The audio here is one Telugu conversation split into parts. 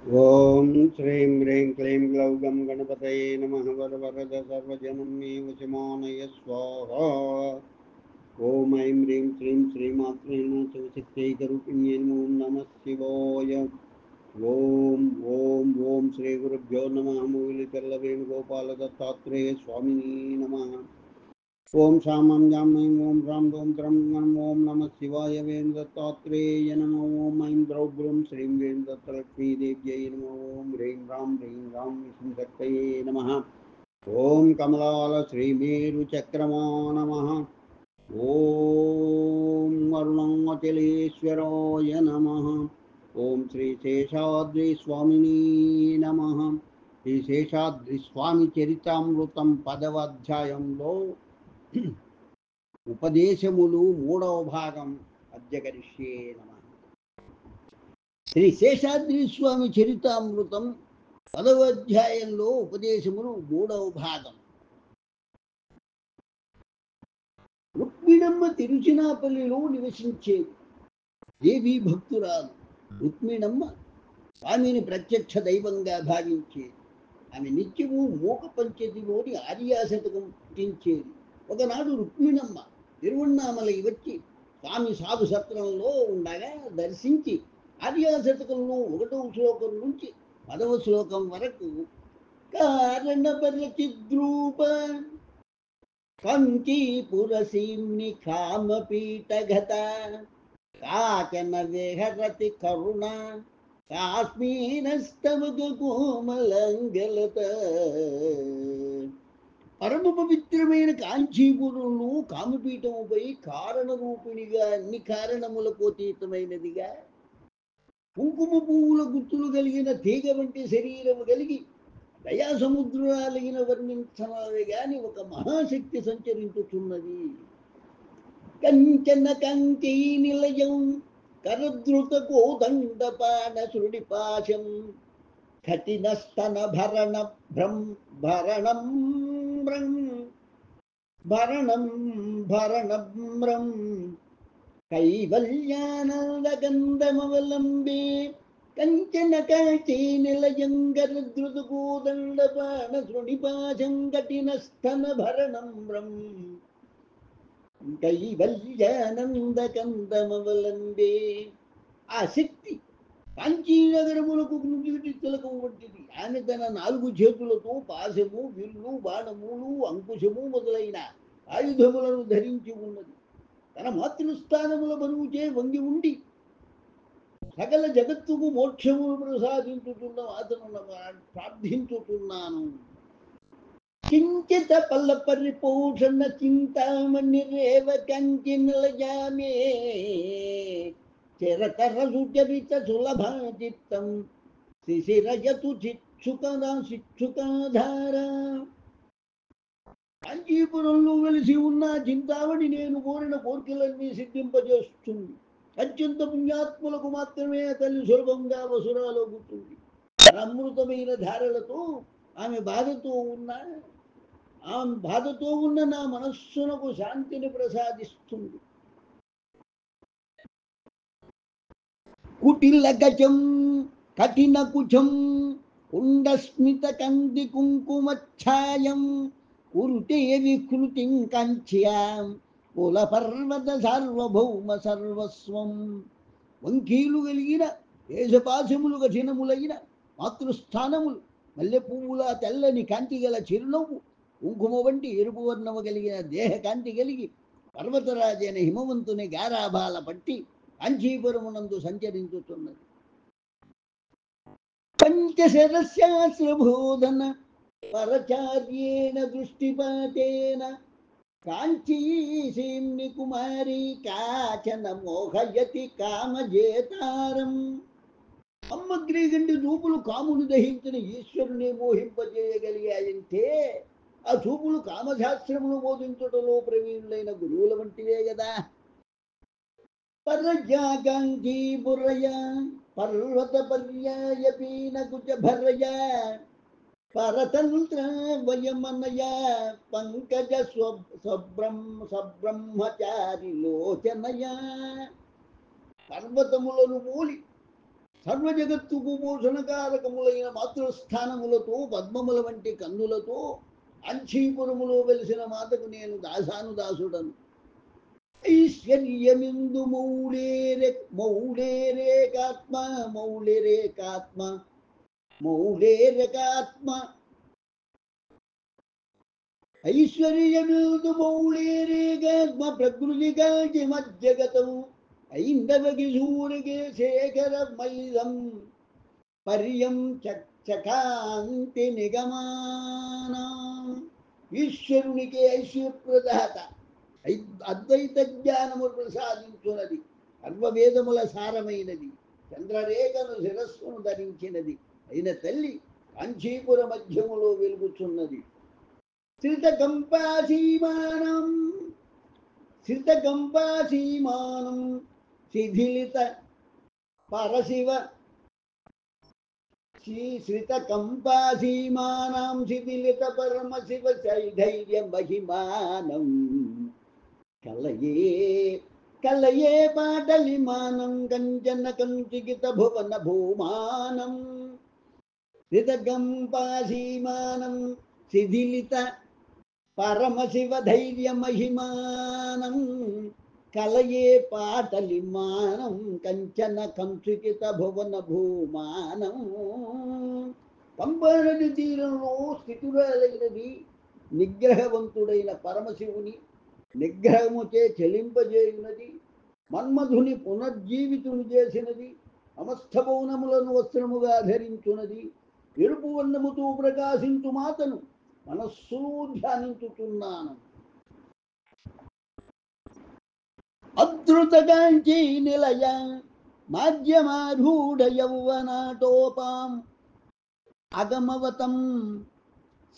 ఓం శ్రీం హ్రీం క్లీం గ్లౌ గం గణపతయే నమః వరవరద సర్వజనం మే వశమానయ స్వాహా. ఓం ఐం హ్రీం శ్రీం శ్రీమాత్రే నమః శివశక్తైకరూపిణ్యై నమో నమః శివాయ. ఓం ఓం ఓం శ్రీ గురుభ్యో నమః. మూలికల్ల వేణుగోపాల దత్తాత్రేయ స్వామినే నమః. ఓం శామం జామం ఓం రాం ఓం త్రం గణం ఓం నమ శివాయ వేణుదత్తాత్రేయ నమ. ఓం ఐం ద్రౌగ్రం శ్రీం వేణుదత్తలక్ష్మీదేవ్యై నమ. ఓం హ్రీం రాం విష్ణుశక్తయే నమ. ఓం కమలాల శ్రీమేరుచక్రమా నమ. ఓం అరుణాచలేశ్వరాయ నమ. ఓం శ్రీ శేషాద్రి స్వామిని నమ. శ్రీ శేషాద్రి స్వామి చరితామృతం 10వ అధ్యాయంలో ఉపదేశములు 3వ భాగం అధ్యకరిష్యే నమ. శ్రీ శేషాద్రి స్వామి చరితామృతం 10వ అధ్యాయంలో ఉపదేశములు 3వ భాగం. రుక్మిణమ్మ తిరుచినాపల్లిలో నివసించేది. దేవీ భక్తురాలు రుక్మిణమ్మ స్వామిని ప్రత్యక్ష దైవంగా భావించేది. ఆమె నిత్యము మూక పంచతిలోని ఆర్యాశతకం పుట్టించేది. ఒకనాడు రుక్మిణమ్మ తిరువణ్ణామలై వచ్చి స్వామి సాధు సత్రంలో ఉండగా దర్శించి ఆర్యాశతకంలో 1వ శ్లోకం నుంచి 10వ శ్లోకం వరకు కారణ పరిచిద్రూప కంచీపురసీమ్ని కామపీఠగత కాచన విహరతి కరుణ కాశ్మీరస్తవక కోమలంగలత. పరమ పవిత్రమైన కాంచీపురంలో కామపీఠముపై కారణ రూపిణిగా అన్ని కారణములకు అతీతమైనదిగా కుంకుమ పువ్వుల గుర్తులు కలిగిన తీగ వంటి శరీరము కలిగి దయాసముద్రాలైన వర్ణించనాలే గాని ఒక మహాశక్తి సంచరించుతున్నది. కంచన కంకీ నిలయం కరద్రుత కోదండపాన శృడిపాశం కఠినస్తన భరణ భరణం భరణం కైవల్యానందగంధమవలంబే కంచన కాచే నిలయం కరద్రుత కోదండపాన శృడిపాశం కఠినస్తన భరణం కైవల్యానందకందమవలంబే. ఆ శక్తి కాంచీనగరములకు నుదిటి తిలకం వంటిది. ఆమె తన 4 చేతులతో పాశము, విల్లు, బాణములు, అంకుశము మొదలైన ఆయుధములను ధరించి ఉన్నది. తన మాతృస్థానముల బరువుచే వంగి ఉండి సకల జగత్తుకు మోక్షమును ప్రసాదించుతున్న అతను ప్రార్థించుతున్నాను. కించిత పల్ల పరిపోషణ చింతామణి రేవ కంచి నిలయామే చిరతర సుచరిత సులభాచిత్తం శిశిరయతు శిక్షుకాధార. కాంచీపురంలో వెలిసి ఉన్న చింతామణి నేను కోరిన కోరికలన్నీ సిద్ధింపజేస్తుంది. అత్యంత పుణ్యాత్ములకు మాత్రమే తల్లి సులభంగా వసురాలో గుర్తుంది. అమృతమైన ధారలతో ఆమె బాధతో ఉన్న నా మనస్సునకు శాంతిని ప్రసాదిస్తుంది. కుటిల గజం కఠిన కుచం కుండస్మిత కంది కుంకుమఛాయం కురుతే వికృతిం కంచ్యాం కుల పర్వత సార్వభౌమ సర్వస్వం. వంకీలు కలిగిన దేశపాశములు కఠినములైన మాతృస్థానములు, మల్లె పువ్వుల తెల్లని కాంతి గల చిరునవ్వు, కుంకుమ వంటి ఎరుపు వర్ణము కలిగిన దేహ కాంతి కలిగి పర్వతరాజైన హిమవంతుని గారాభాల పట్టి కాంచీపురమునందు సంచరించుతున్నది. పంచశరశాస్త్రబోధన పరచార్యేణ దృష్టిపాతేన కాంచీసీమ్ని కుమారి కాచన మోహయతి కామజేతారం. అమ్మగ్రీగండి చూపులు కాముని దహించిన ఈశ్వరుని మోహింపజేయగలిగాయంటే ఆ చూపులు కామశాస్త్రమును బోధించుటలో ప్రవీణులైన గురువుల వంటివే కదా. పరజాకాంక్షీ బుర్రయ పర్వత పర్యాయ పీన కుచ భరయ పరతంత్ర వయమనయ పంకజ సబ్రహ్మచారి లోచనయ. పర్వతములను మూలి సర్వజగత్తుకు పోషణకారకములైన మాతృస్థానములతో పద్మముల వంటి కన్నులతో అంచీపురములో వెలిసిన మాతకు నేను దాసానుదాసుడను. ఐశ్వర్యమిందు మౌళేరేకాత్మ మౌళిరేకాత్మ మౌళేరకాత్మ ఐశ్వర్యమిందు మౌళేరేకాత్మ ప్రకృతి కాల్చి మజ్జగతం ఐందవకి సూర్యకే శేఖర మైదం పర్యం చకాంతి నిగమాన. ఈశ్వరునికి ఐశ్వర్యప్రదాత అద్వైత జ్ఞానము ప్రసాదించున్నది, సర్వవేదముల సారమైనది, చంద్రరేఖను శిరస్సును ధరించినది అయిన తల్లి కాంచీపుర మధ్యములో వెలుగుచున్నది. శ్రితకంపాసీమానం శిథిలిత పరశివ శ్రితకంపాసీమానం శిథిలిత పరమశివ ధైర్య మహిమానం కలయే పాటలిమానం కంచన కంచికిత భువన భూమానం. శ్రితకంపాసీమానం శిథిలిత పరమశివ ధైర్య మహిమానం కలయే పాటలిమానం కంచన కంసుకిత భువన భూమానం. పంబనది తీరంలో స్థితురాలైనది నిగ్రహవంతుడైన పరమశివుని నిగ్రహముచే చెలింపజేయునది, మన్మధుని పునర్జీవితుని చేసినది, సమస్త భౌనములను వస్త్రముగా ధరించున్నది, ఎరుపు వర్ణముతో ప్రకాశించు మాతను మనస్సులో ధ్యానించుతున్నాను. అద్రుతగాంచి నిలయ మాధ్యమారూఢ యౌవనాటోపాం అగమవతం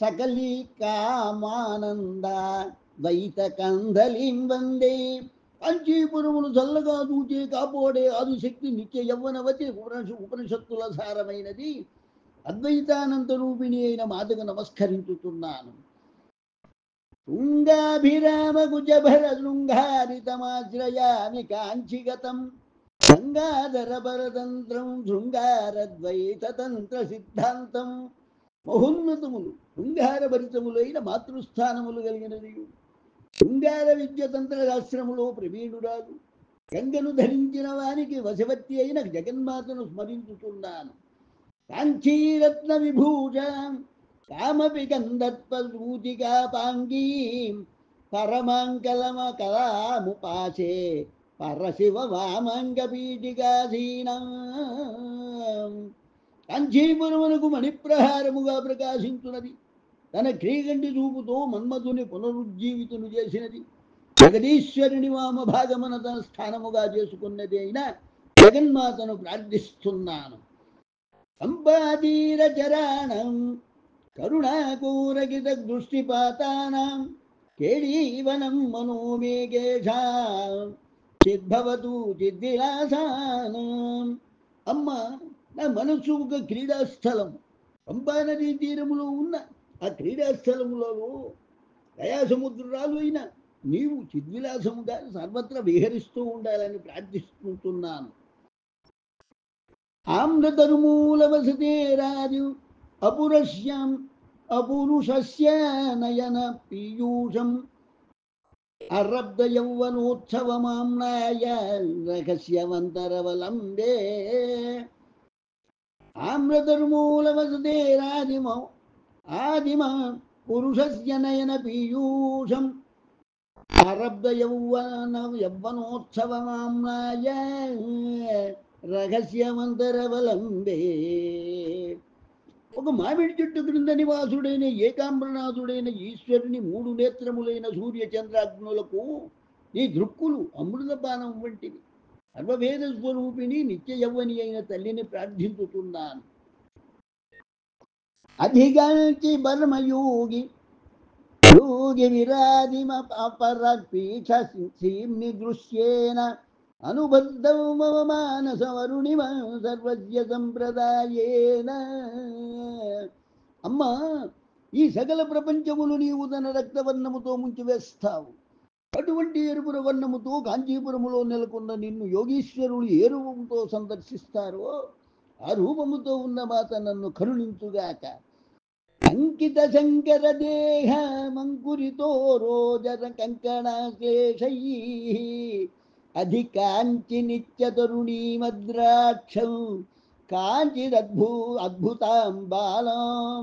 సకలీ కామానంద ద్వైత కందలిం వందే. కాంచీపురమును చల్లగా దూచే కాపోడే ఆదిశక్తి నిత్య యవ్వనవతి ఉపనిషత్తుల సారమైనది అద్వైతానంద రూపిణి అయిన మాతకు నమస్కరించుతున్నాను. శృంగాభిరామ కుజభర శృంగారితమాశ్రయామి కాంచిగతం గంగాధర పరతంత్రం శృంగారద్వైతతంత్ర సిద్ధాంతం. మహోన్నతములు శృంగారభరితములైన మాతృస్థానములు కలిగినది, శృంగార విద్య తంత్రశాస్త్రములో ప్రవీణురాలు, గంగను ధరించిన వారికి వశవర్తి అయిన జగన్మాతను స్మరించుతున్నాను. కాంచీరత్న విభూష కామపి గంధత్వూతికా పాంగీం పరమాంకలమ కళాముపాసే పరశివ వామాంగ పీఠికాధీనం. కాంచీపురమునకు మణిప్రహారముగా ప్రకాశించున్నది, తన క్రీగంటి చూపుతో మన్మధుని పునరుజ్జీవితును చేసినది, జగదీశ్వరుని వామభాగమున తన స్థానముగా చేసుకున్నది అయిన జగన్మాతను ప్రార్థిస్తున్నాను. సంపాదీరచరాణం కరుణాకూరగిత దృష్టిపాతానాం కేళీవనం మనోమేఘేషా చిద్భవతు చిద్విలాసానం. అమ్మ, నా మనస్సు ఒక క్రీడాస్థలం. పంపానదీ తీరములో ఉన్న ఆ క్రీడాస్థలములో దయాసముద్రాలు అయిన నీవు చిద్విలాసముగా సర్వత్ర విహరిస్తూ ఉండాలని ప్రార్థిస్తుంటున్నాను. ఆమ్రతరుమూలవసతే రాజు అపురుషస్య నయన పీయూషం అరబ్ధ యౌవనోత్సవమామ్నాయ రహస్యవంతరవలంబే. ఆమ్రతరుమూలవసతే ఆదిమ పురుషస్య నయన పీయూషం అరబ్ధ యౌవనోత్సవమామ్నాయ రహస్యమంతరవలంబే. ఒక మామిడి చెట్టు క్రింద నివాసుడైన ఏకాంబరనాథుడైన ఈశ్వరుని మూడు నేత్రములైన సూర్య చంద్రాగ్నులకు నీ దృక్కులు అమృతపానం వంటివి. సర్వవేద స్వరూపిణి నిత్య యవ్వని అయిన తల్లిని ప్రార్థించుతున్నాను. అధిగాంచి బర్మయోగి యోగి విరాదిమ అపరపీఠ సీమ్ని దృశ్యేన అనుబద్ధం మమ మానసవరుణిమ సర్వజ్ఞ సంప్రదాయేన. అమ్మా, ఈ సకల ప్రపంచములు నీవు తన రక్తవర్ణముతో ముంచివేస్తావు. అటువంటి ఎరుపుల వర్ణముతో కాంచీపురములో నెలకొన్న నిన్ను యోగీశ్వరులు ఏ రూపంతో సందర్శిస్తారో ఆ రూపముతో ఉన్న మాత నన్ను కరుణించుగాక. అంకిత శంకర దేహ మంకురితో రోజర కంకణాశ్లేషై అధికాంచి నిత్య తరుణీ మద్రాక్షం అద్భుతాం బాలాం.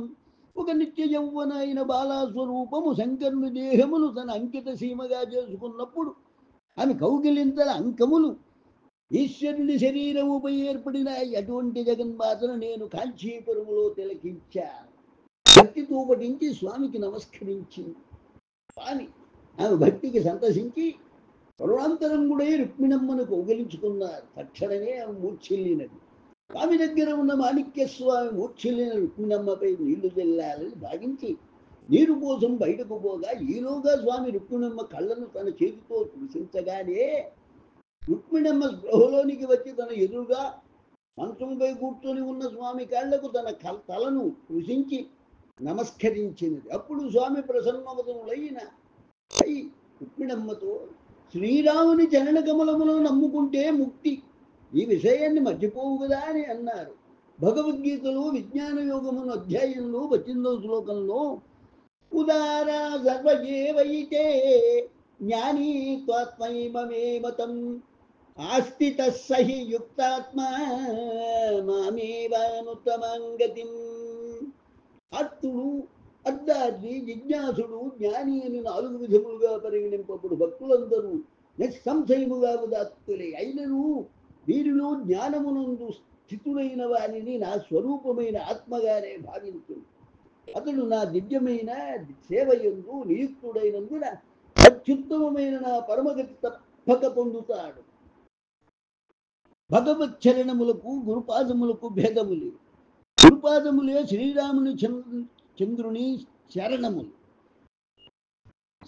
ఒక నిత్య యౌవన అయిన బాలాస్వరూపము శంకరుని దేహమును తన అంకిత సీమగా చేసుకున్నప్పుడు ఆమె కౌగిలింతల అంకములు ఈశ్వరుని శరీరముపై ఏర్పడిన అటువంటి జగన్మాతను నేను కాంచీపురములో తిలకించాను. భక్తితో పఠించి స్వామికి నమస్కరించింది. స్వామి ఆమె భక్తికి సంతసించి కరుణాంతరంగుడై రుక్మిణమ్మను కౌగిలించుకున్నారు. తక్షణమే ఆమె మూర్ఛిల్లినది. స్వామి దగ్గర ఉన్న మాణిక్య స్వామి మూర్ఛిల్లిన రుక్మిణమ్మపై నీళ్లు చెల్లాలని భావించి నీరు కోసం బయటకు పోగా ఈలోగా స్వామి రుక్మిణమ్మ కళ్ళను తన చేతితో స్పృశించగానే రుక్మిణమ్మ స్పృహలోనికి వచ్చి తన ఎదురుగా మంచంపై కూర్చొని ఉన్న స్వామి కాళ్లకు తన తలను స్పృశించి నమస్కరించినది. అప్పుడు స్వామి ప్రసన్నవదనులైన రుక్మిణమ్మతో శ్రీరాముని చరణ కమలములను నమ్ముకుంటే ముక్తి, ఈ విషయాన్ని మర్చిపోవు కదా అని అన్నారు. భగవద్గీతలో విజ్ఞాన యోగమును అధ్యాయంలో 18వ శ్లోకంలో ఉదారా సర్వయేవైతే జ్ఞానీ త్వాత్మైమమే మతం ఆస్థిత సహి యుక్తాత్మా మామేవానుత్తమం గతిం. అత్తుడు, అర్ధార్థి, జిజ్ఞాసుడు, జ్ఞాని అని 4 విధములుగా పరిగణింపబడు భక్తులందరూ నిస్సంశయముగా ఉదాత్తులే. అయినను వీరిలో జ్ఞానమునందు స్థితుడైన వారిని నా స్వరూపమైన ఆత్మగానే భావించును. అతడు నా దివ్యమైన సేవయందు నియుక్తుడైనందున అత్యుత్తమమైన నా పరమగతి తప్పక పొందుతాడు. భగవచ్చరణములకు గురుపాదములకు భేదములే. గురుపాదములే శ్రీరాముని చంద్రుని చరణములు,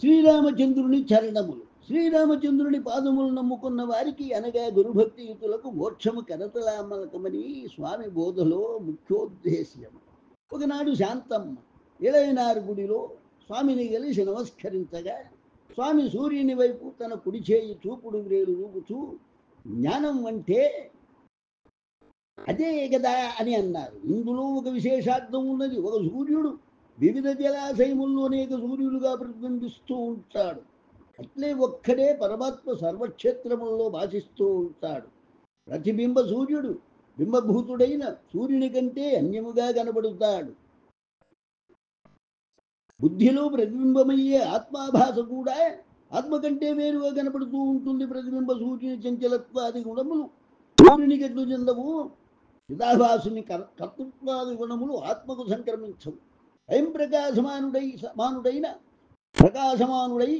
శ్రీరామచంద్రుని చరణములు. శ్రీరామచంద్రుని పాదములు నమ్ముకున్న వారికి అనగా గురుభక్తియుతులకు మోక్షము కరతలామలకమని స్వామి బోధలో ముఖ్యోద్దేశ్యం. ఒకనాడు శాంతమ్మ ఇళయనారు గుడిలో స్వామిని కలిసి నమస్కరించగా స్వామి సూర్యుని వైపు తన కుడి చేయి చూపుడు వ్రేలు రూపుచూ జ్ఞానం అంటే అదే కదా అని అన్నారు. ఇందులో ఒక విశేషార్థం ఉన్నది. ఒక సూర్యుడు వివిధ జలాశయముల్లో అనేక సూర్యులుగా ప్రతిబింబిస్తూ ఉంటాడు. అట్లే ఒక్కడే పరమాత్మ సర్వక్షేత్రములలో భాషిస్తూ ఉంటాడు. ప్రతిబింబ సూర్యుడు బింబభూతుడైన సూర్యుని కంటే అన్యముగా కనబడుతాడు. బుద్ధిలో ప్రతిబింబమయ్యే ఆత్మాభాస కూడా ఆత్మ కంటే వేరుగా కనపడుతూ ఉంటుంది. ప్రతిబింబ సూర్యుని చంచలత్వాది గుణములు సూర్యునికి ఎట్లు చెందవు. చిదాభాసుని కర్తృత్వాది గుణములు ఆత్మకు సంక్రమించవు. స్వయం ప్రకాశమానుడై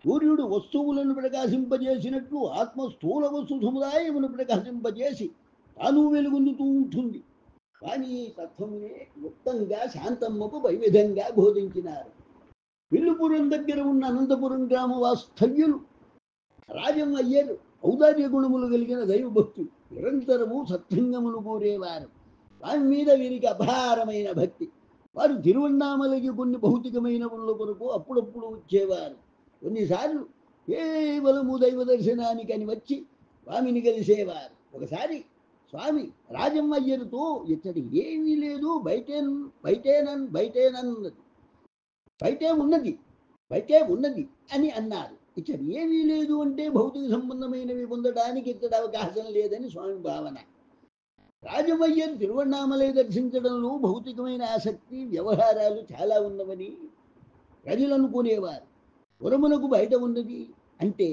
సూర్యుడు వస్తువులను ప్రకాశింపజేసినట్లు ఆత్మ స్థూల వస్తు సముదాయమును ప్రకాశింపజేసి తాను వెలుగొందుతూ ఉంటుంది. కానీ ఈ తత్వమునే మొత్తంగా శాంతమ్మకు వైవిధంగా బోధించినారు. విల్లుపురం దగ్గర ఉన్న అనంతపురం గ్రామ వాస్తవ్యులు రాజం అయ్యారు. ఔదార్య గుణములు కలిగిన దైవభక్తులు, నిరంతరము సత్సంగములు కోరేవారు. వారి మీద వీరికి అపారమైన భక్తి. వారు తిరువన్నామలకి కొన్ని భౌతికమైన పనుల కొరకు అప్పుడప్పుడు వచ్చేవారు. కొన్నిసార్లు కేవలము దైవ దర్శనానికి అని వచ్చి స్వామిని కలిసేవారు. ఒకసారి స్వామి రాజం అయ్యరుతో ఇతడి ఏమీ లేదు, బయటే ఉన్నది అని అన్నారు. ఇతడు ఏమీ లేదు అంటే భౌతిక సంబంధమైనవి పొందడానికి ఇతడు అవకాశం లేదని స్వామి భావన. రాజమయ్యను తిరువన్నామలై దర్శించడంలో భౌతికమైన ఆసక్తి, వ్యవహారాలు చాలా ఉన్నవని ప్రజలు అనుకునేవారు. పురమునకు బయట ఉన్నది అంటే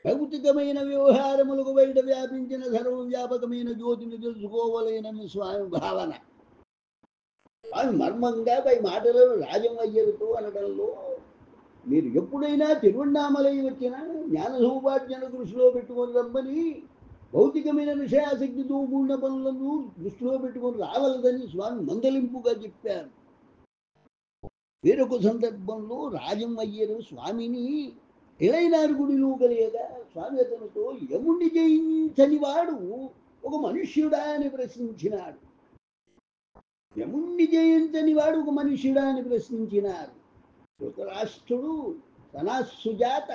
భౌతికమైన వ్యవహారములకు బయట వ్యాపించిన సర్వవ్యాపకమైన జ్యోతిని తెలుసుకోవలేనని స్వామి భావన. స్వామి మర్మంగా పై మాటలను రాజమయ్యలతో అనడంలో, మీరు ఎప్పుడైనా తిరువన్నామలై వచ్చినా జ్ఞాన సౌభాగ్యాల దృష్టిలో పెట్టుకొని రమ్మని, భౌతికమైన విషయాసక్తితో కూడిన పనులను దృష్టిలో పెట్టుకొని రావలదని స్వామి మందలింపుగా చెప్పారు. వేరొక సందర్భంలో రాజమయ్యరు స్వామిని ఇళయనారు గుడిలో కలియగా స్వామి అతనితో యముణ్ణి జయించని వాడు ఒక మనుష్యుడా అని ప్రశ్నించినాడు. యముణ్ణి జయించని వాడు ఒక మనుష్యుడా అని ప్రశ్నించినారు. ధృతరాష్ట్రుడు సనాసుజాత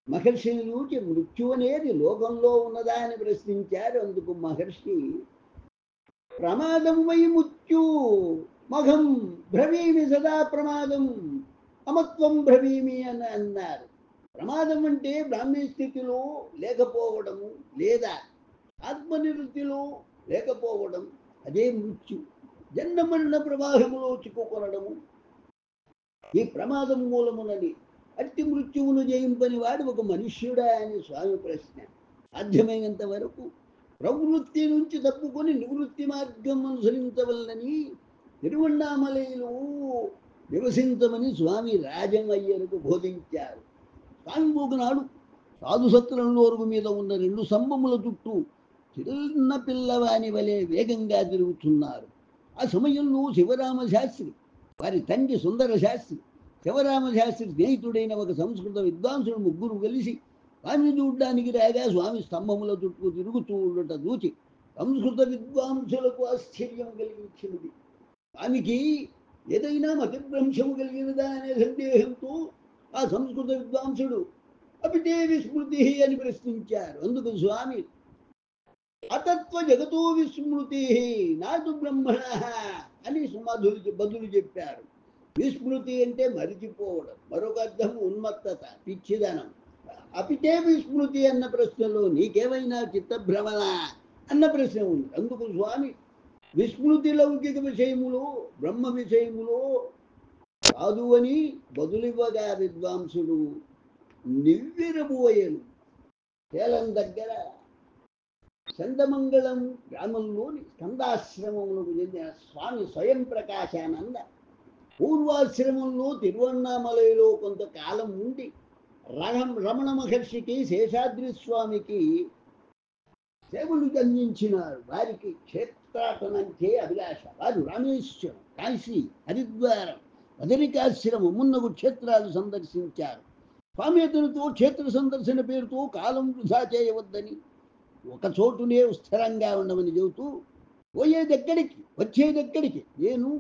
మహర్షిని చూచి మృత్యు అనేది లోకంలో ఉన్నదా అని ప్రశ్నించారు. అందుకు మహర్షి ప్రమాదం వై ముత్యు మఘం భ్రవీమి సదా ప్రమాదం అమత్వం భ్రవీమి అని అన్నారు. ప్రమాదం అంటే బ్రాహ్మీ స్థితిలో లేకపోవడము లేదా ఆత్మనివృత్తిలో లేకపోవడం, అదే మృత్యు. జన్మమరణ ప్రవాహములో చిక్కుకొనడము ఈ ప్రమాదం మూలమునని. అట్టి మృత్యువును జయింపని వాడు ఒక మనుష్యుడా అని స్వామి ప్రశ్న. సాధ్యమైనంత వరకు ప్రవృత్తి నుంచి తప్పుకొని నివృత్తి మార్గం అనుసరించవల్లని తిరువణ్ణామలైలో నివసించమని స్వామి రాజమయ్యలకు బోధించారు. స్వామి ఒకనాడు సాధుసత్రంలో అరుగు మీద ఉన్న 2 స్తంభముల చుట్టూ చిన్న పిల్లవాని వలె వేగంగా తిరుగుతున్నారు. ఆ సమయంలో శివరామ శాస్త్రి, వారి తండ్రి సుందర శాస్త్రి, శివరామ శాస్త్రి స్నేహితుడైన ఒక సంస్కృత విద్వాంసుడు ముగ్గురు కలిసి స్వామిని చూడ్డానికి రాగా స్వామి స్తంభముల చుట్టూ తిరుగుతూ ఉండట చూచి సంస్కృత విద్వాంసులకు ఆశ్చర్యం కలిగించినది. స్వామికి ఏదైనా మతిభ్రంశము కలిగినదా అనే సందేహంతో ఆ సంస్కృత విద్వాంసుడు అపితే విస్మృతి అని ప్రశ్నించారు. అందుకు స్వామి అతత్వ జగతో విస్మృతి నాటు బ్రహ్మణ అని బదులు చెప్పారు. విస్మృతి అంటే మరిచిపోవడం, మరొక అర్థం ఉన్మత్తత, పిచ్చిదనం. అపితే విస్మృతి అన్న ప్రశ్నలో నీకేమైనా చిత్తభ్రమణ అన్న ప్రశ్న ఉంది. అందుకు స్వామి విస్మృతి లౌకిక విషయములో బ్రహ్మ విషయములో కాదు అని బదులివ్వగా విద్వాంసుడు నివ్వెరబోయెను. సేలం దగ్గర చందమంగళం గ్రామంలోని స్కందాశ్రమములకు చెందిన స్వామి స్వయం ప్రకాశానంద పూర్వాశ్రమంలో తిరువణ్ణామలలో కొంతకాలం ఉండి రమణ మహర్షికి శేషాద్రి స్వామికి సేవలు అందించినారు. వారికి క్షేత్రాటనంటే అభిలాష. వారు రామేశ్వరం, కాశీ, హరిద్వారం, బదరికాశ్రమం మున్నగు క్షేత్రాలు సందర్శించారు. స్వామి అతనితో క్షేత్ర సందర్శన పేరుతో కాలం వృధా చేయవద్దని, ఒక చోటునే స్థిరంగా ఉండమని చెబుతూ పోయేదెక్కడికి వచ్చేదెక్కడికి, నేను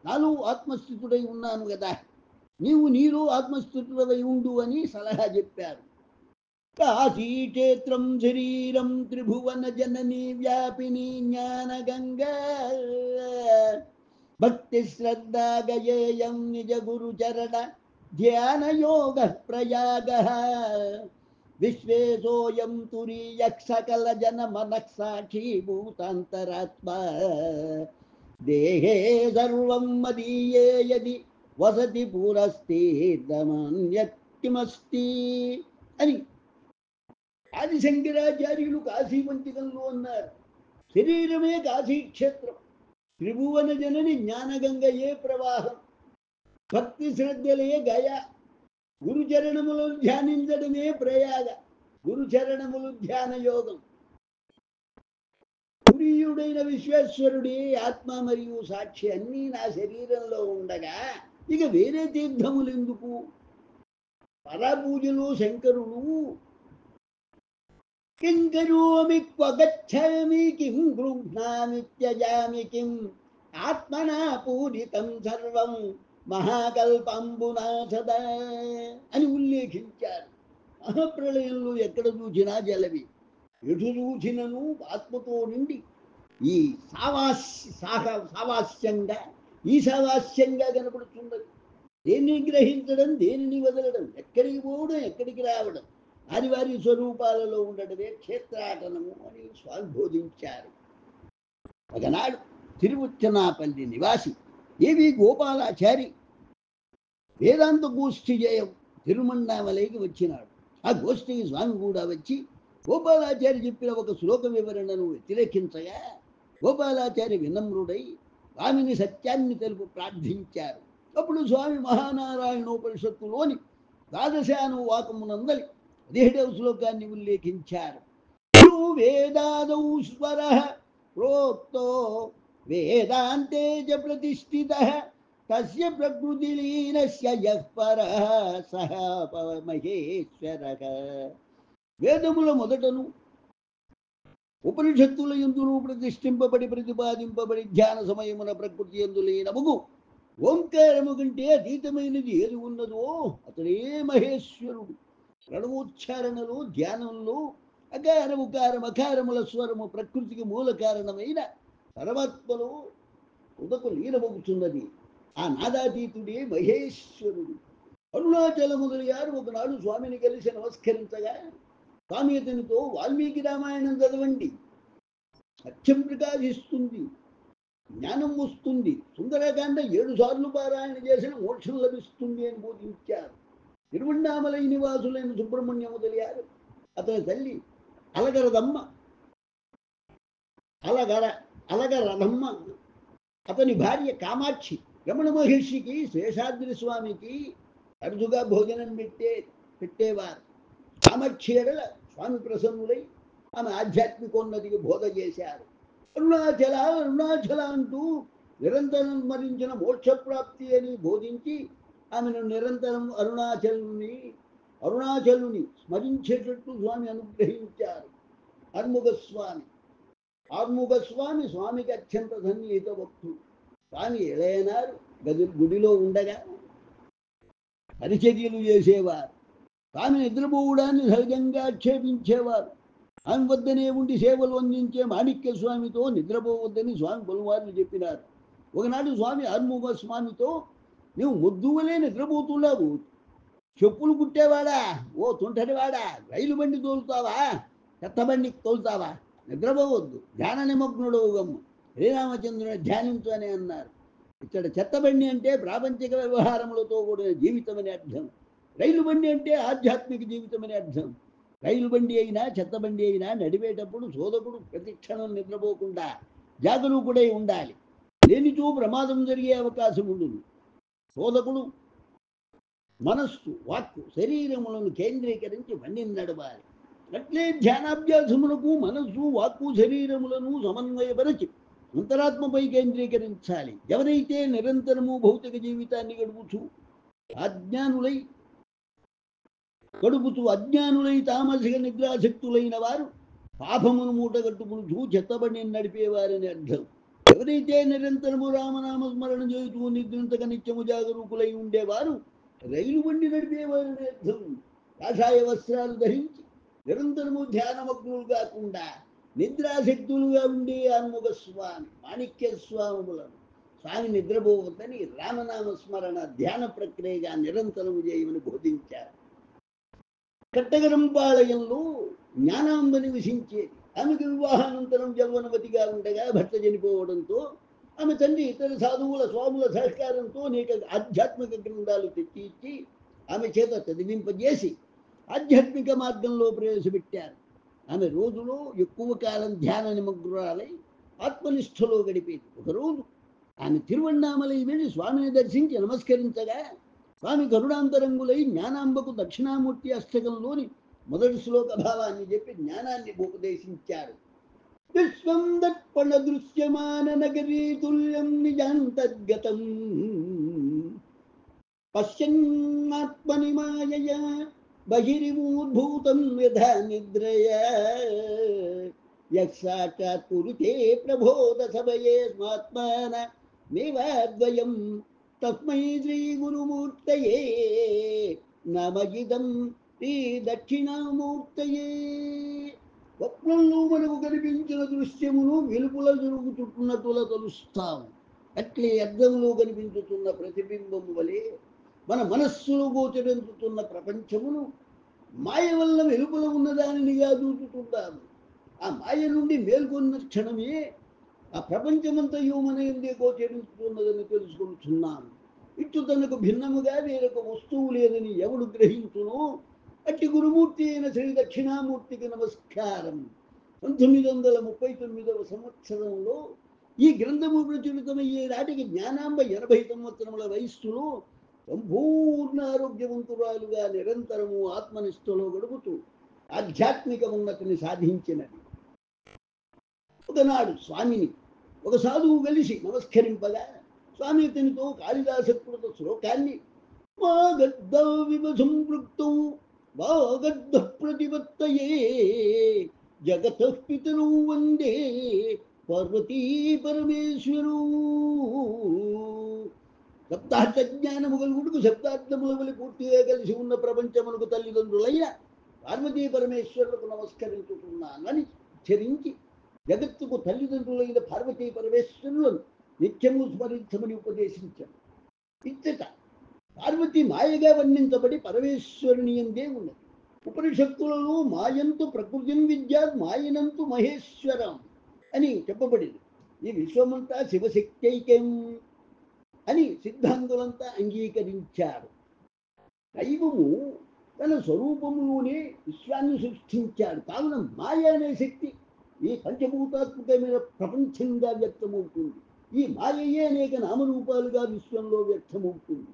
నాలో ఆత్మస్థితుడై ఉన్నాను కదా, నీవు నీలో ఆత్మస్థితుడై ఉండు అని సలహా చెప్పారు. కాశీక్షేత్రం శరీరం త్రిభువన జననీ వ్యాపిని జ్ఞాన గంగా భక్తి శ్రద్ధా గయేయం నిజ గురు చరణ ధ్యాన యోగ ప్రయాగ విశ్వేశోయం తురీయ సకల జన మనఃసాక్షి భూతాంతరాత్మ దేహే సర్వం మదీయే యది వసతి పురస్తేదమన్యత్కిమస్తి అని ఆదిశంకరాచార్యులు కాశీవంతికంలో అన్నారు. శరీరమే కాశీక్షేత్రం, త్రిభువన జనని జ్ఞానగంగయే ప్రవాహం, భక్తి శ్రద్ధలే గయ, గురుచరణములు ధ్యానించడమే ప్రయాగ, గురుచరణములు ధ్యాన యోగం. తురీయుడైన విశ్వేశ్వరుడే ఆత్మ మరియు సాక్షి అన్నీ నా శరీరంలో ఉండగా ఇక వేరే తీర్థములు ఎందుకు? పరపూజలో శంకరులు కిం కరోమి క్వ గచ్ఛామి కిం గృహ్ణామి త్యజామి కిం ఆత్మనా పూరితం సర్వం మహాకల్పంబునా సదా అని ఉల్లేఖించారు. మహాప్రళయంలో ఎక్కడ చూసినా జలవి, ఎటు చూసినను ఆత్మతో నిండి ఈ సావాస్యంగా ఈశావాస్యంగా కనపడుతున్నది. దేన్ని గ్రహించడం, దేనిని వదలడం, ఎక్కడికి పోవడం, ఎక్కడికి రావడం, వారి వారి స్వరూపాలలో ఉండడమే క్షేత్రాటనము అని స్వామి బోధించారు. ఒకనాడు తిరువచ్చనాపల్లి నివాసి ఏవి గోపాలాచారి వేదాంత గోష్ఠి జయం తిరుమన్నామలైకి వచ్చినాడు. ఆ గోష్ఠికి స్వామి కూడా వచ్చి గోపాలాచారి చెప్పిన ఒక శ్లోక వివరణను వ్యతిరేకించగా గోపాలాచారి వినమ్రుడై స్వామిని సత్యాన్ని తెలుపు ప్రార్థించారు. అప్పుడు స్వామి మహానారాయణోపనిషత్తులోని ద్వాదశానువాకమునందలి 17వ శ్లోకాన్ని ఉల్లేఖించారు. వేదాదౌ స్వర ప్రోక్తో వేదాంతే చ ప్రతిష్ఠితః తస్య ప్రకృతిలీనస్య యః పరః సహ మహేశ్వరః. వేదముల మొదటను ఉపనిషత్తుల యందును ప్రతిష్ఠింపబడి ప్రతిపాదింపబడి ధ్యాన సమయమున ప్రకృతి యందు లీనముగు ఓంకారము కంటే అతీతమైనది ఏది ఉన్నదో అతడే మహేశ్వరుడు. ప్రణవోచ్చారణలో ధ్యానంలో అకార ఉకారం అకారముల స్వరము ప్రకృతికి మూల కారణమైన పరమాత్మలో ఉదకు లీనమవుతున్నది. ఆ నాదాతీతుడే మహేశ్వరుడు. అరుణాచలములు గారు ఒకనాడు స్వామిని కలిసి నమస్కరించగా, స్వామి అతనితో వాల్మీకి రామాయణం చదవండి, సత్యం ప్రకాశిస్తుంది, జ్ఞానం వస్తుంది, సుందరకాండ 7 సార్లు పారాయణ చేసిన మోక్షం లభిస్తుంది అని బోధించారు. తిరువణ్ణామలై నివాసులైన సుబ్రహ్మణ్య మొదలయ్యారు అతని తల్లి అలగరదమ్మ, అలగరదమ్మ, అతని భార్య కామాక్షి రమణ మహర్షికి శేషాద్రి స్వామికి అరుదుగా భోజనం పెట్టేవారు. కామాక్షి ఎడల స్వామి ప్రసన్నులై ఆమె ఆధ్యాత్మికోన్నతికి బోధ చేశారు. అరుణాచల అరుణాచల అంటూ నిరంతరం స్మరించిన మోక్షప్రాప్తి అని బోధించి ఆమెను నిరంతరం అరుణాచలుని స్మరించేటట్టు స్వామి అనుగ్రహించారు. ఆర్ముగస్వామి స్వామికి అత్యంత సన్నిహిత భక్తుడు. స్వామి ఎలయనారు గుడిలో ఉండగా పరిచర్యలు చేసేవారు. స్వామి నిద్రపోవడాన్ని సహజంగా ఆక్షేపించేవారు. ఆమె వద్దనే ఉండి సేవలు అందించే మాణిక్య స్వామితో నిద్రపోవద్దని స్వామి పలుమార్లు చెప్పినారు. ఒకనాడు స్వామి ఆర్ముగ స్వామితో, నువ్వు ముద్దువలే నిద్రపోతున్నావు, చెప్పులు కుట్టేవాడా, ఓ తుంటరివాడా, రైలు బండి తోలుతావా, చెత్త బండి తోలుతావా, నిద్రపోవద్దు, ధ్యాన నిమగ్నుడు గమ్ము, శ్రీరామచంద్రుని ధ్యానించు అని అన్నారు. ఇక్కడ చెత్తబండి అంటే ప్రాపంచిక వ్యవహారములతో కూడిన జీవితం అని అర్థం. రైలు బండి అంటే ఆధ్యాత్మిక జీవితం అని అర్థం. రైలు బండి అయినా చెత్తబండి అయినా నడిపేటప్పుడు శోధకుడు ప్రతిక్షణం నిద్రపోకుండా జాగరూకుడై ఉండాలి. లేనిచో ప్రమాదం జరిగే అవకాశం ఉండదు. శోధకుడు మనస్సు, వాక్కు, శరీరములను కేంద్రీకరించి బండిని నడవాలి. అట్లే ధ్యానాభ్యాసములకు మనస్సు, వాక్కు, శరీరములను సమన్వయపరచి అంతరాత్మపై కేంద్రీకరించాలి. ఎవరైతే నిరంతరము భౌతిక జీవితాన్ని గడుపుతూ అజ్ఞానులై తామసిక నిద్రాసక్తులైన వారు పాపమును మూటగట్టుకుంటూ చెత్తబండిని నడిపేవారని అర్థం. ఎవరైతే నిరంతరము రామనామ స్మరణ చేస్తూ నిద్రింతక నిత్యము జాగరూకులై ఉండేవారు రైలు బండి నడిపేవారని అర్థం. కాషాయ వస్త్రాలు ధరించి నిరంతరము ధ్యానమగ్నులు కాకుండా నిద్రాసక్తులుగా ఉండే ఆర్ముగ స్వామి, మాణిక్య స్వాములను స్వామి నిద్రపోవద్దని రామనామ స్మరణ ధ్యాన ప్రక్రియగా నిరంతరము చేయమని బోధించారు. కట్టగరంపాళయంలో జ్ఞానాంబ నివసించేది. ఆమెకు వివాహానంతరం యవ్వనవతిగా ఉండగా భర్త చనిపోవడంతో ఆమె తండ్రి ఇతర సాధువుల స్వాముల సహకారంతో అనేక ఆధ్యాత్మిక గ్రంథాలు తెచ్చి ఇచ్చి ఆమె చేత చదివింపజేసి ఆధ్యాత్మిక మార్గంలో ప్రవేశపెట్టారు. ఆమె రోజులో ఎక్కువ కాలం ధ్యాన నిమగ్నురాలై ఆత్మనిష్టలో గడిపేది. ఒకరోజు ఆమె తిరువణ్ణామలై వెళ్ళి స్వామిని దర్శించి నమస్కరించగా స్వామి కరుణాంతరంగులై జ్ఞానాంబకు దక్షిణామూర్తి అష్టకంలోని మొదటి శ్లోక భావాన్ని చెప్పి జ్ఞానాన్ని ఉపదేశించారు. విశ్వం దర్పణ దృశ్యమాన నగరీ తుల్యం నిజాంతర్గతం పశ్యన్నాత్మని మాయయా బహిరిమూర్భూతం యథా నిద్రయా యక్షాచాత్ కురుతే ప్రబోధ సమయే స్మాత్మాన మేవాద్వయం తస్మై శ్రీ గురుమూర్తయే నమయిదం శ్రీ దక్షిణామూర్తయే. స్వప్నంలో మనకు కనిపించిన దృశ్యమును వెలుపుల జరుగుతున్నట్టులా తలుస్తాము. అట్లే అర్థంలో కనిపించుతున్న ప్రతిబింబము వలె మన మనస్సులో గోచరించుతున్న ప్రపంచమును మాయ వల్ల వెలుపల ఉన్నదానినిగా చూచుతుంటాము. ఆ మాయ నుండి మేల్కొన్న క్షణమే ఆ ప్రపంచమంతయు మన ఎందే గోచరించుతున్నదని తెలుసుకుంటున్నాము. ఇట్లు తనకు భిన్నముగా వేరొక వస్తువు లేదని ఎవడు గ్రహించునో అట్టి గురుమూర్తి అయిన శ్రీ దక్షిణామూర్తికి నమస్కారం. 1939వ సంవత్సరంలో ఈ గ్రంథము ప్రచురితమయ్యే నాటికి జ్ఞానాంబ 80 సంవత్సరముల వయస్సులో సంపూర్ణ ఆరోగ్యవంతురాలుగా నిరంతరము ఆత్మనిష్టలో గడుపుతూ ఆధ్యాత్మిక ఉన్నతిని సాధించినది. ఒకనాడు స్వామిని ఒక సాధువు కలిసి నమస్కరింపగా స్వామి అతనితో కాళిదాసకృత శ్లోకాన్ని వాగర్ధ విభజం వృక్తౌ వాగర్ధ ప్రతిపత్తయే జగతః పితరౌ వందే పార్వతీ పరమేశ్వరూ. సప్తార్థ జ్ఞానము కలుగుటకు శబ్దార్థముల వలె పూర్తిగా కలిసి ఉన్న ప్రపంచమునకు తల్లిదండ్రులైన పార్వతీ పరమేశ్వరులకు నమస్కరించుతున్నాను అని ఉచ్చరించి జగత్తుకు తల్లిదండ్రులైన పార్వతీ పరమేశ్వరులను నిత్యము స్మరించమని ఉపదేశించాడు. ఇచ్చట పార్వతి మాయగా వర్ణించబడి పరమేశ్వరుని ఎందే ఉన్నది. ఉపనిషత్తులలో మాయంతు ప్రకృతిం విద్యాత్ మాయనంతు మహేశ్వరం అని చెప్పబడింది. ఈ విశ్వమంతా శివశక్తైక్యం అని సిద్ధాంతులంతా అంగీకరించారు. దైవము తన స్వరూపంలోనే విశ్వాన్ని సృష్టించాడు. కావున మాయ అనే శక్తి ఈ పంచభూతాత్మకమైన ప్రపంచంగా వ్యక్తమవుతుంది. ఈ మాయయే అనేక నామరూపాలుగా విశ్వంలో వ్యక్తమవుతుంది.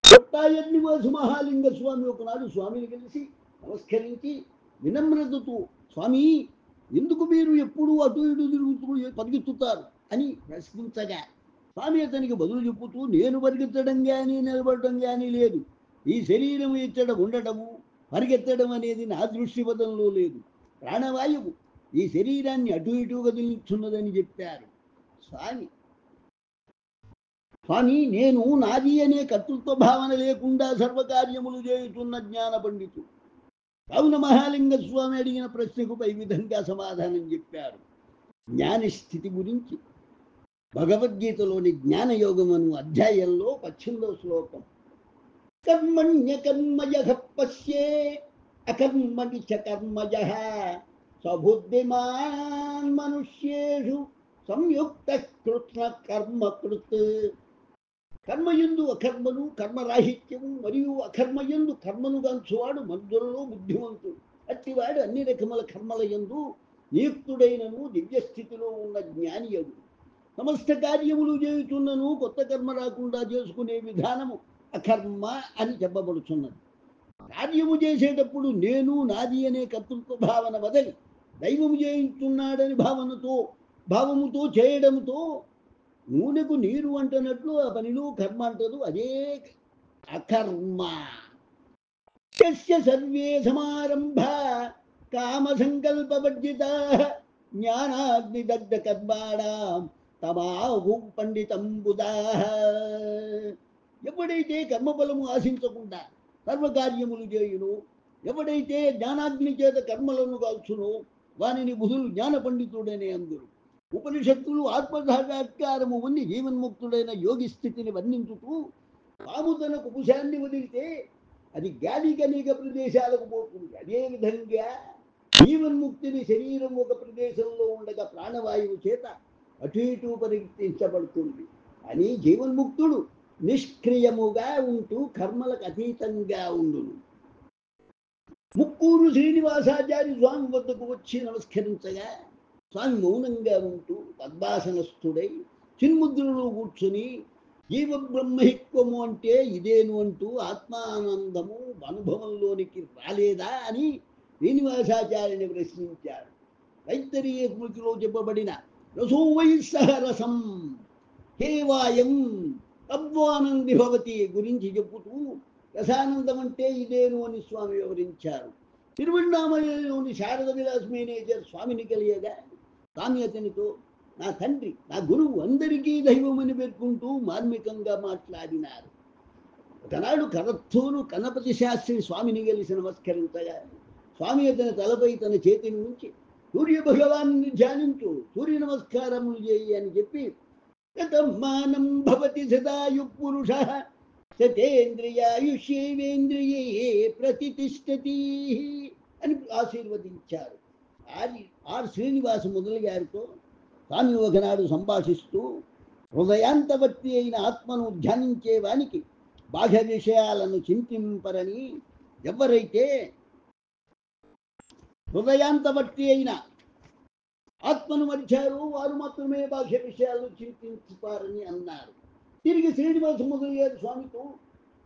కొట్టాయర్ నివాసు మహాలింగ స్వామి ఒకనాడు స్వామిని కలిసి నమస్కరించి వినమ్రతతో, స్వామి ఎందుకు మీరు ఎప్పుడూ అటు ఇటు తిరుగుతూ పరిగెత్తుతారు అని ప్రశ్నించగా స్వామి అతనికి బదులు చెప్పుతూ, నేను పరిగెత్తడం కానీ నిలబడటం కానీ లేదు. ఈ శరీరం ఇచ్చట ఉండటము పరిగెత్తడం అనేది నా దృష్టిపథంలో లేదు. ప్రాణవాయువు ఈ శరీరాన్ని అటు ఇటు కదిలిస్తున్నదని చెప్పారు స్వామి. స్వామి నేను నాది అనే కర్తృత్వ భావన లేకుండా సర్వకార్యములు చేయుతున్న జ్ఞాన పండితుడు. కావున మహాలింగ స్వామి అడిగిన ప్రశ్నకు పై విధంగా సమాధానం చెప్పారు. జ్ఞానస్థితి గురించి భగవద్గీతలోని జ్ఞానయోగం అను అధ్యాయంలో 18వ శ్లోకం, కర్మణ్య కర్మయః పశ్యే అకర్మణి చ కర్మయః సబుద్ధిమాన్ మనుష్యేషు సంయుక్త కృష్ణ కర్మకృత్. కర్మయందు అకర్మను, కర్మరాహిత్యము మరియు అకర్మయందు కర్మను గాంచువాడు మనుషులలో బుద్ధిమంతుడు. అట్టివాడు అన్ని రకముల కర్మల యందు నియుక్తుడైనను దివ్యస్థితిలో ఉన్న జ్ఞానియడు. సమస్త కార్యములు చేయుచున్నను కొత్త కర్మ రాకుండా చేసుకునే విధానము అకర్మ అని చెప్పబడుచున్నది. కార్యము చేసేటప్పుడు నేను నాది అనే కర్తృత్వ భావన వదలి దైవము చేయుచున్నాడని భావముతో చేయడంతో నూనెకు నీరు అంటున్నట్లు ఆ పనిలో కర్మ అంటదు. అదే అకర్మ. యస్య సర్వే సమారంభా కామ సంకల్పవర్జితా జ్ఞానాగ్నిదగ్ధ కర్మాణం తమాహు పండితం బుధాః. ఎవడైతే కర్మఫలము ఆశించకుండా సర్వకార్యములు చేయును, ఎవడైతే జ్ఞానాగ్ని చేత కర్మలను కాల్చునో వానిని బుధులు జ్ఞాన పండితుడనే అందురు. ఉపనిషత్తులు ఆత్మసాక్షాత్కారము ఉంది జీవన్ముక్తుడైన యోగి స్థితిని వర్ణించుతూ, పాము తన కుపుశాన్ని వదిలితే అది గాలికి అనేక ప్రదేశాలకు పోతుంది. అదేవిధంగా జీవన్ముక్తిని శరీరం ఒక ప్రదేశంలో ఉండగా ప్రాణవాయువు చేత అటు ఇటు పరివర్తించబడుతుంది అని జీవన్ముక్తుడు నిష్క్రియముగా ఉంటూ కర్మలకు అతీతంగా ఉండును. ముక్కూరు శ్రీనివాసాచార్య స్వామి వద్దకు వచ్చి నమస్కరించగా స్వామి మౌనంగా ఉంటూ పద్మాసనస్థుడై చిన్ముద్రలో కూర్చుని జీవ బ్రహ్మైక్యము అంటే ఇదేను అంటూ ఆత్మానందము అనుభవంలోనికి రాలేదా అని శ్రీనివాసాచార్యని ప్రశ్నించారు. తైత్తరీయ స్మృతిలో చెప్పబడిన రసోవైసహ రసం హేవాయం తద్వానంది భవతి గురించి చెప్పుతూ రసానందం అంటే ఇదేను అని స్వామి వివరించారు. తిరువణ్ణామలలోని శారద విలాస్ మేనేజర్ స్వామిని కలియగా స్వామి అతనితో, నా తండ్రి, నా గురువు అందరికీ దైవమని పేర్కొంటూ మార్మికంగా మాట్లాడినారు. ఒకనాడు కరత్తూరు కనపతి శాస్త్రి స్వామిని కలిసి నమస్కరించగా స్వామి అతని తలపై తన చేతిని ఉంచి సూర్య భగవాన్ని ధ్యానించు, సూర్య నమస్కారములు చేయి అని చెప్పి, మానం భవతి సదాయు పురుష సతేంద్రియాయుష్యేంద్రియే ప్రతిష్టతి అని ఆశీర్వదించారు. ఆర్ శ్రీనివాస మొదలు గారితో స్వామి ఒకనాడు సంభాషిస్తూ, హృదయాంతవర్తి అయిన ఆత్మను ధ్యానించే వానికి బాహ్య విషయాలను చింతింపరని, ఎవరైతే హృదయాంతవర్తి అయిన ఆత్మను మరిచారు వారు మాత్రమే బాహ్య విషయాలను చింతించుతారని అన్నారు. తిరిగి శ్రీనివాస మొదలు గారి స్వామితో,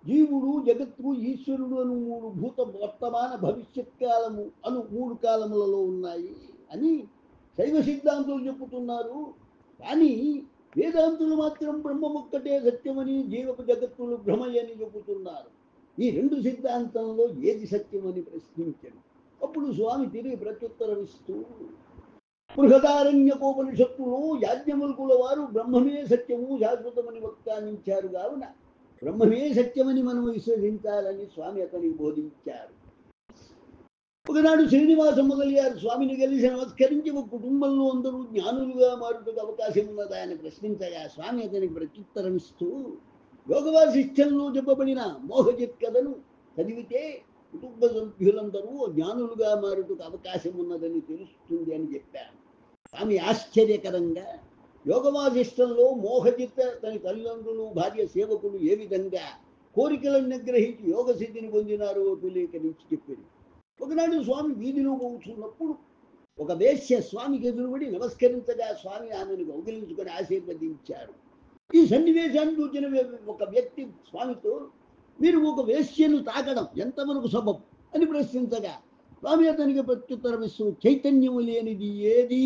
జీవుడు, జగత్తు, ఈశ్వరుడు అను మూడు భూత వర్తమాన భవిష్యత్ కాలము అను మూడు కాలములలో ఉన్నాయి అని శైవ సిద్ధాంతులు చెప్పుతున్నారు. కానీ వేదాంతులు మాత్రం బ్రహ్మమొక్కటే సత్యమని, జీవపు జగత్తులు భ్రమయని చెబుతున్నారు. ఈ రెండు సిద్ధాంతంలో ఏది సత్యమని ప్రశ్నించారు. అప్పుడు స్వామి తిరిగి ప్రత్యుత్తరం ఇస్తూ, బృహదారణ్యకోపనిషత్తులో యాజ్ఞవల్కుల వారు బ్రహ్మమే సత్యము శాశ్వతమని వ్యాఖ్యానించారు. కావున బ్రహ్మమే సత్యమని మనం విశ్వసించాలని స్వామి అతనికి బోధించారు. ఒకనాడు శ్రీనివాస మొదలయ్యారు స్వామిని కలిసి నమస్కరించి ఒక కుటుంబంలో అందరూ జ్ఞానులుగా మారుటకు అవకాశం ఉన్నదా అని ప్రశ్నించగా స్వామి అతనికి ప్రత్యుత్తరం ఇస్తూ యోగ వాసిష్ఠ్యంలో చెప్పబడిన మోహజిత్ కథను చదివితే కుటుంబ సభ్యులందరూ జ్ఞానులుగా మారుటకు అవకాశం ఉన్నదని తెలుస్తుంది అని చెప్పారు. స్వామి ఆశ్చర్యకరంగా యోగ వాసిష్ఠంలో మోహజిత్ తన తల్లిదండ్రులు భార్య సేవకులు ఏ విధంగా కోరికలను నిగ్రహించి యోగ సిద్ధిని పొందినారో విలేకరించి చెప్పింది. ఒకనాడు స్వామి వీధిలో పోతున్నప్పుడు ఒక వేశ్య స్వామికి ఎదురుబడి నమస్కరించగా స్వామి ఆమెను కౌగిలించుకొని ఆశీర్వదించారు. ఈ సన్నివేశాన్ని చూసిన ఒక వ్యక్తి స్వామితో మీరు ఒక వేశ్యను తాకడం ఎంతవరకు సబబు అని ప్రశ్నించగా స్వామి అతనికి ప్రత్యుత్తరం ఇస్తూ చైతన్యము లేనిది ఏది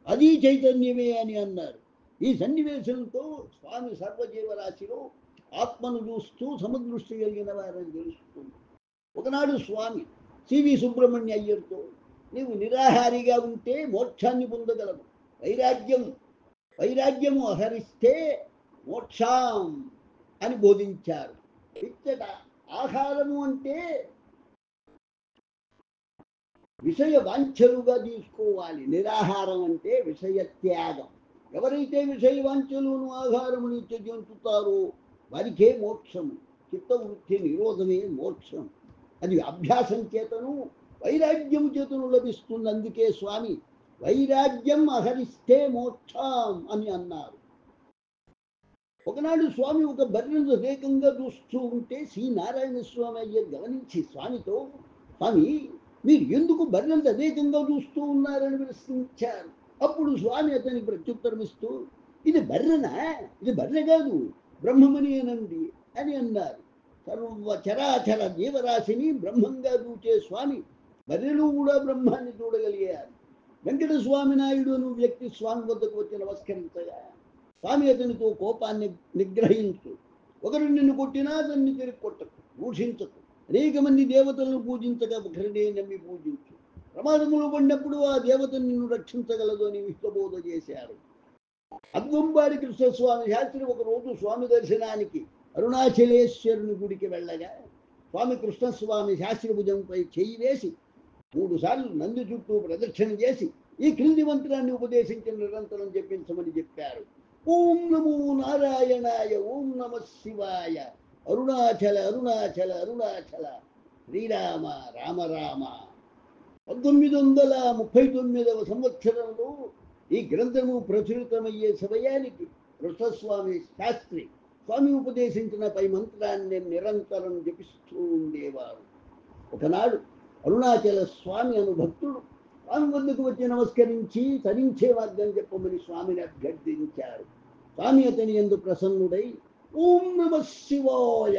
అది చైతన్యమే అని అన్నారు. ఈ సన్నివేశంతో స్వామి సర్వజీవరాశిలో ఆత్మను చూస్తూ సమదృష్టి కలిగిన వారని తెలుస్తుంది. ఒకనాడు స్వామి సివి సుబ్రహ్మణ్య అయ్యర్తో నీవు నిరాహారిగా ఉంటే మోక్షాన్ని పొందగలవు, వైరాగ్యము అహరిస్తే మోక్షం అని బోధించారు. ఇచ్చట ఆహారము అంటే విషయ వాంఛలుగా తీసుకోవాలి, నిరాహారం అంటే విషయ త్యాగం. ఎవరైతే విషయ వాంఛలును ఆహారముని త్యజించుతారో వారికే మోక్షము, చిత్తవృత్తి నిరోధమే మోక్షం. అది అభ్యాసం చేతను వైరాగ్యము చేతను లభిస్తుంది. అందుకే స్వామి వైరాగ్యం అహరిస్తే మోక్షం అని అన్నారు. ఒకనాడు స్వామి ఒక బర్రెను వేగంగా చూస్తూ ఉంటే శ్రీ నారాయణ స్వామి అయ్యర్ గమనించి స్వామితో స్వామి మీరు ఎందుకు బర్రెను వేగంగా చూస్తూ ఉన్నారని ప్రశ్నించారు. అప్పుడు స్వామి అతనికి ప్రత్యుత్తరం ఇస్తూ ఇది బర్రెనా, ఇది బర్రె కాదు బ్రహ్మమని అనండి అని అన్నారు. సర్వ చరాచర జీవరాశిని బ్రహ్మంగా చూచే స్వామి బర్రెలు కూడా బ్రహ్మాన్ని చూడగలిగారు. వెంకటస్వామి నాయుడు అను వ్యక్తి స్వామి వద్దకు వచ్చి నమస్కరించగా స్వామి అతనితో కోపాన్ని నిగ్రహించు, ఒకరు నిన్ను కొట్టినా అతన్ని తిరిగి కొట్టకు, దూషించకు, అనేక మంది దేవతలను పూజించక ఒకరినే నమ్మి పూజించు, ప్రమాదములు పడినప్పుడు ఆ దేవత నిన్ను రక్షించగలదు అని విశ్వబోధ చేశారు. అద్వంబాడి కృష్ణస్వామి శాస్త్రి ఒకరోజు స్వామి దర్శనానికి అరుణాచలేశ్వరుని గుడికి వెళ్ళగా స్వామి కృష్ణస్వామి శాస్త్రి భుజంపై చేయి వేసి 3 సార్లు నంది చుట్టూ ప్రదక్షిణ చేసి ఈ క్రింది మంత్రాన్ని ఉపదేశించి నిరంతరం చెప్పించమని చెప్పారు. ఓం నమో నారాయణాయ, ఓం నమ శివాయ, అరుణాచల అరుణాచల అరుణాచల, శ్రీరామ రామ రామ. 1939వ సంవత్సరంలో ఈ గ్రంథము ప్రచురితమయ్యే సమయానికి కృష్ణస్వామి శాస్త్రి స్వామి ఉపదేశించిన పై మంత్రాన్ని నిరంతరం జపిస్తూ ఉండేవారు. ఒకనాడు అరుణాచల స్వామి అను భక్తుడు స్వామి వద్దకు వచ్చి నమస్కరించి తరించే మార్గం చెప్పమని స్వామిని అభ్యర్థించారు. స్వామి అతని యందు ప్రసన్నుడై ఓం నమ శివాయ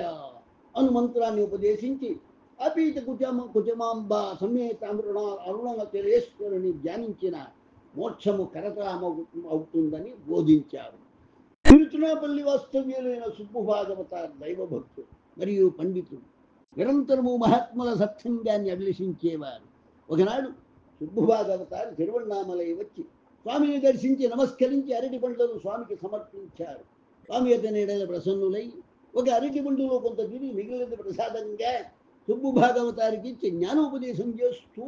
అను మంత్రాన్ని ఉపదేశించి అపీత కుచమాంబ సమేత అరుణాచలేశ్వరుని ధ్యానించిన మోక్షము కరతలమవుతుందని బోధించారు. తిరుచునాపల్లి వాస్తవ్యులైన సుబ్బుభాగవత దైవభక్తుడు మరియు పండితుడు నిరంతరము మహాత్ముల సత్సంగాన్ని అభిలషించేవారు. ఒకనాడు సుబ్బుభాగవతారు తిరువణ్ణామలై వచ్చి స్వామిని దర్శించి నమస్కరించి అరటి పండ్లను స్వామికి సమర్పించారు. స్వామి అతని ఎడల ప్రసన్నులై ఒక అరటి పండులో కొంత తిరిగి మిగిలిన ప్రసాదంగా సుబ్బుభాగవతారికి ఇచ్చి జ్ఞానోపదేశం చేస్తూ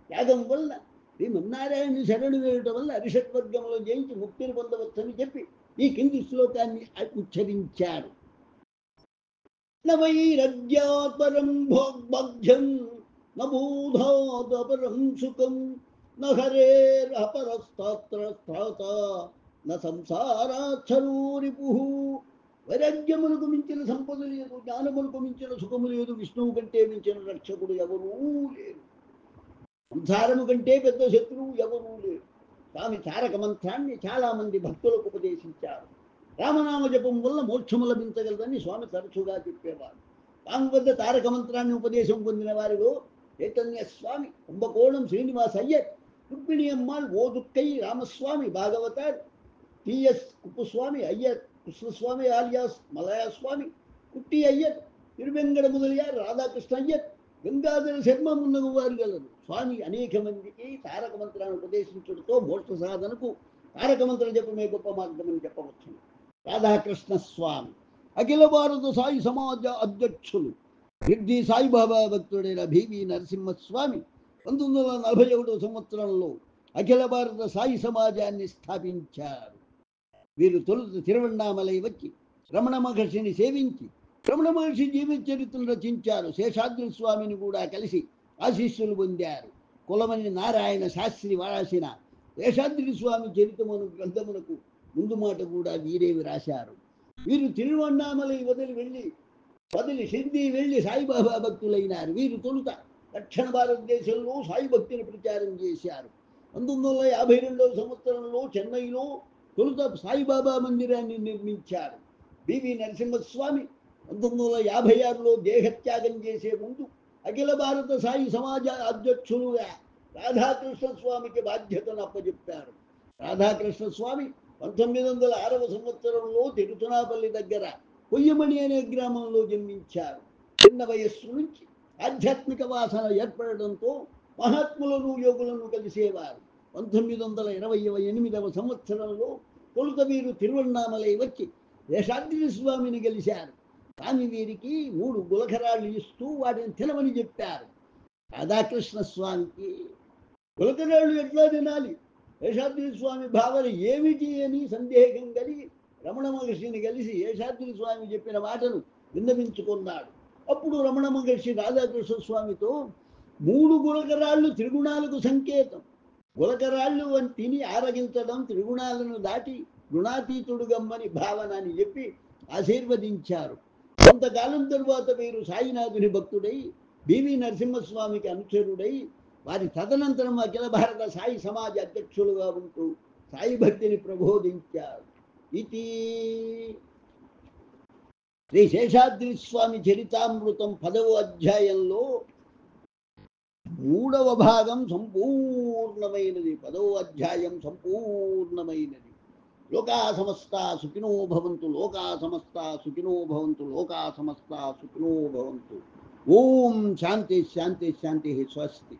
త్యాగం వల్ల శ్రీమన్నారాయణ శరణు వేయటం వల్ల అరిషట్వర్గంలో జయించి ముక్తిని పొందవచ్చని చెప్పి ఈ కింది శ్లోకాన్ని ఉచ్చరించారు. నవైరజ్యాత్ పరం భోగ్భాగ్యం నభూధాత్ అపరం సుఖం నహరేరపరస్తాత్ర సంసారాక్షరూరిపుః. వైరాగ్యములకు మించిన సంపద లేదు, జ్ఞానములకు మించిన సుఖము లేదు, విష్ణువు కంటే మించిన రక్షకుడు ఎవరూ లేరు, సంసారము కంటే పెద్ద శత్రువు ఎవరూ లేరు. స్వామి తారక మంత్రాన్ని చాలా మంది భక్తులకు ఉపదేశించారు. రామనామ జపం వల్ల మోక్షము లభించగలదని స్వామి తరచుగా చెప్పేవారు. స్వామి వద్ద తారక మంత్రాన్ని ఉపదేశం పొందిన వారిలో చైతన్య స్వామి, కుంభకోణం శ్రీనివాస అయ్యర్, రుక్మిణి అమ్మాள், ఓదుక్కై రామస్వామి భాగవతార్, టిఎస్ కుప్పుస్వామి అయ్యర్, కృష్ణస్వామి ఆలియాస్ మలయ స్వామి, కుట్టి అయ్యర్, తిరువెంగడ మొదలయ్యారు, రాధాకృష్ణ అయ్యర్, గంగాధర శర్మ మున్నగు వారు గలరు. స్వామి అనేక మందికి తారక మంత్రాన్ని ఉపదేశించడంతో మోక్ష సాధనకు తారక మంత్ర జపమే గొప్ప మార్గం అని చెప్పవచ్చు. రాధాకృష్ణ స్వామి అఖిల భారత సాయి సమాజ అధ్యక్షులు, షిర్డీ సాయిబాబా భక్తుడైన బివి నరసింహస్వామి 1941 సంవత్సరంలో అఖిల భారత సాయి సమాజాన్ని స్థాపించారు. వీరు తొలుత తిరువణ్ణామలై వచ్చి రమణ మహర్షిని సేవించి రమణ మహర్షి జీవిత చరిత్రను రచించారు. శేషాద్రి స్వామిని కూడా కలిసి ఆశీస్సులు పొందారు. కులమని నారాయణ శాస్త్రి రాసిన శేషాద్రి స్వామి చరిత్రమును గ్రంథమునకు ముందు మాట కూడా వీరే రాశారు. వీరు తిరువణ్ణామలై వదిలి షిర్డీ వెళ్ళి సాయిబాబా భక్తులైనారు. వీరు తొలుత దక్షిణ భారతదేశంలో సాయి భక్తిని ప్రచారం చేశారు. 1952 సంవత్సరంలో చెన్నైలో తొలుత సాయిబాబా మందిరాన్ని నిర్మించారు. బివి నరసింహస్వామి 1956లో దేహత్యాగం చేసే ముందు అఖిల భారత సాయి సమాజ అధ్యక్షులుగా రాధాకృష్ణ స్వామికి బాధ్యతను అప్పచెప్పారు. రాధాకృష్ణ స్వామి 1906 సంవత్సరంలో తిరుచునాపల్లి దగ్గర కొయ్యమణి అనే గ్రామంలో జన్మించారు. చిన్న వయస్సు నుంచి ఆధ్యాత్మిక వాసన ఏర్పడడంతో మహాత్ములను యోగులను కలిసేవారు. 1928 సంవత్సరంలో తొలుత వీరు తిరువణ్ణామలై వచ్చి శేషాద్రి స్వామిని గెలిచారు. స్వామి వీరికి 3 గులకరాళ్ళు ఇస్తూ వాటిని తినమని చెప్పారు. రాధాకృష్ణ స్వామికి గులకరాళ్ళు ఎట్లా తినాలి, శేషాద్రి స్వామి భావన ఏమిటి అని సందేహం కలిగి రమణ మహర్షిని కలిసి శేషాద్రి స్వామి చెప్పిన మాటను విన్నవించుకున్నాడు. అప్పుడు రమణ మహర్షి రాధాకృష్ణ స్వామితో 3 గులకరాళ్ళు త్రిగుణాలకు సంకేతం. గులకరాళ్ళు అని తిని ఆరగించడం త్రిగుణాలను దాటి గుణాతీతుడు గమ్మని భావన అని చెప్పి ఆశీర్వదించారు. కొంతకాలం తరువాత వీరు సాయినాథుని భక్తుడై బివి నరసింహస్వామికి అనుచరుడై వారి తదనంతరం అఖిల భారత సాయి సమాజ అధ్యక్షులుగా ఉంటూ సాయి భక్తిని ప్రబోధించారు. ఇది శ్రీ శేషాద్రి స్వామి చరితామృతం 10వ అధ్యాయంలో 3వ భాగం సంపూర్ణమైనది. 10వ అధ్యాయం సంపూర్ణమైనది. లోకా సమస్తా సుఖినో భవంతు, లోకా సమస్తా సుఖినో భవంతు, లోకా సమస్తా సుఖినో భవంతు. ఓం శాంతి శాంతి శాంతి. స్వస్తి.